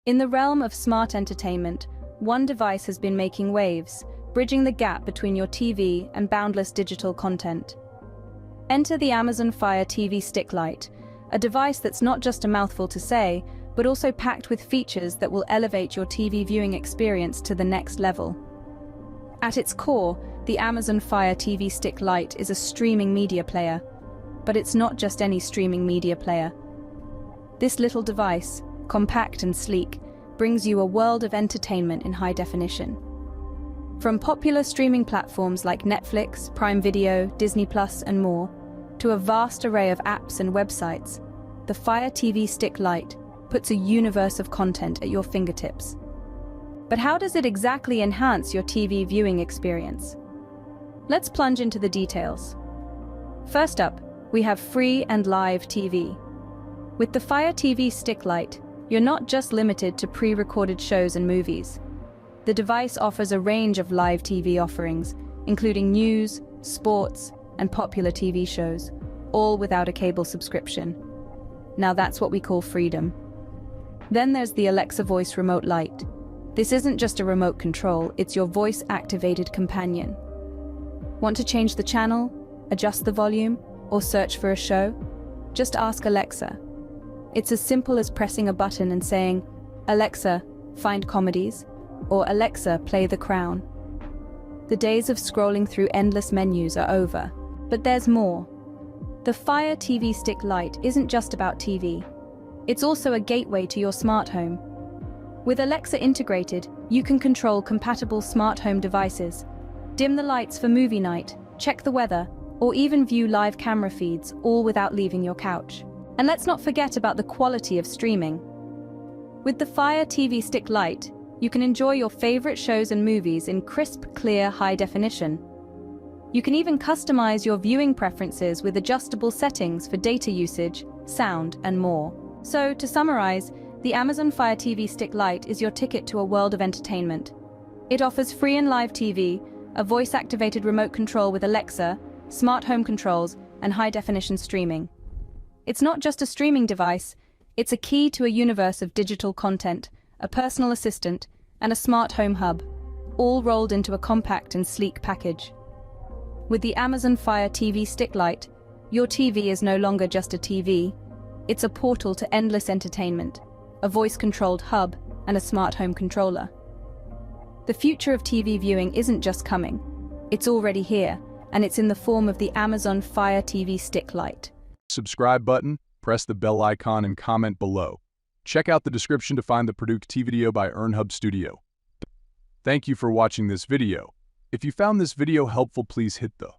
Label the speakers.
Speaker 1: In the realm of smart entertainment, one device has been making waves, bridging the gap between your TV and boundless digital content. Enter the Amazon Fire TV Stick Lite, a device that's not just a mouthful to say, but also packed with features that will elevate your TV viewing experience to the next level. At its core, the Amazon Fire TV Stick Lite is a streaming media player, but it's not just any streaming media player. This little device, compact and sleek, brings you a world of entertainment in high definition. From popular streaming platforms like Netflix, Prime Video, Disney+, and more, to a vast array of apps and websites, the Fire TV Stick Lite puts a universe of content at your fingertips. But how does it exactly enhance your TV viewing experience? Let's plunge into the details. First up, we have free and live TV. With the Fire TV Stick Lite, you're not just limited to pre-recorded shows and movies. The device offers a range of live TV offerings, including news, sports, and popular TV shows, all without a cable subscription. Now that's what we call freedom. Then there's the Alexa Voice Remote Lite. This isn't just a remote control, it's your voice-activated companion. Want to change the channel, adjust the volume, or search for a show? Just ask Alexa. It's as simple as pressing a button and saying, "Alexa, find comedies," or "Alexa, play The Crown." The days of scrolling through endless menus are over, but there's more. The Fire TV Stick Lite isn't just about TV. It's also a gateway to your smart home. With Alexa integrated, you can control compatible smart home devices, dim the lights for movie night, check the weather, or even view live camera feeds, all without leaving your couch. And let's not forget about the quality of streaming. With the Fire TV Stick Lite, you can enjoy your favorite shows and movies in crisp, clear, high definition. You can even customize your viewing preferences with adjustable settings for data usage, sound, and more. So, to summarize, the Amazon Fire TV Stick Lite is your ticket to a world of entertainment. It offers free and live TV, a voice-activated remote control with Alexa, smart home controls, and high-definition streaming. It's not just a streaming device, it's a key to a universe of digital content, a personal assistant, and a smart home hub, all rolled into a compact and sleek package. With the Amazon Fire TV Stick Lite, your TV is no longer just a TV, it's a portal to endless entertainment, a voice-controlled hub, and a smart home controller. The future of TV viewing isn't just coming, it's already here, and it's in the form of the Amazon Fire TV Stick Lite.
Speaker 2: Subscribe button, press the bell icon, and comment below. Check out the description to find the produced video by EarnHub Studio. Thank you for watching this video. If you found this video helpful, please hit the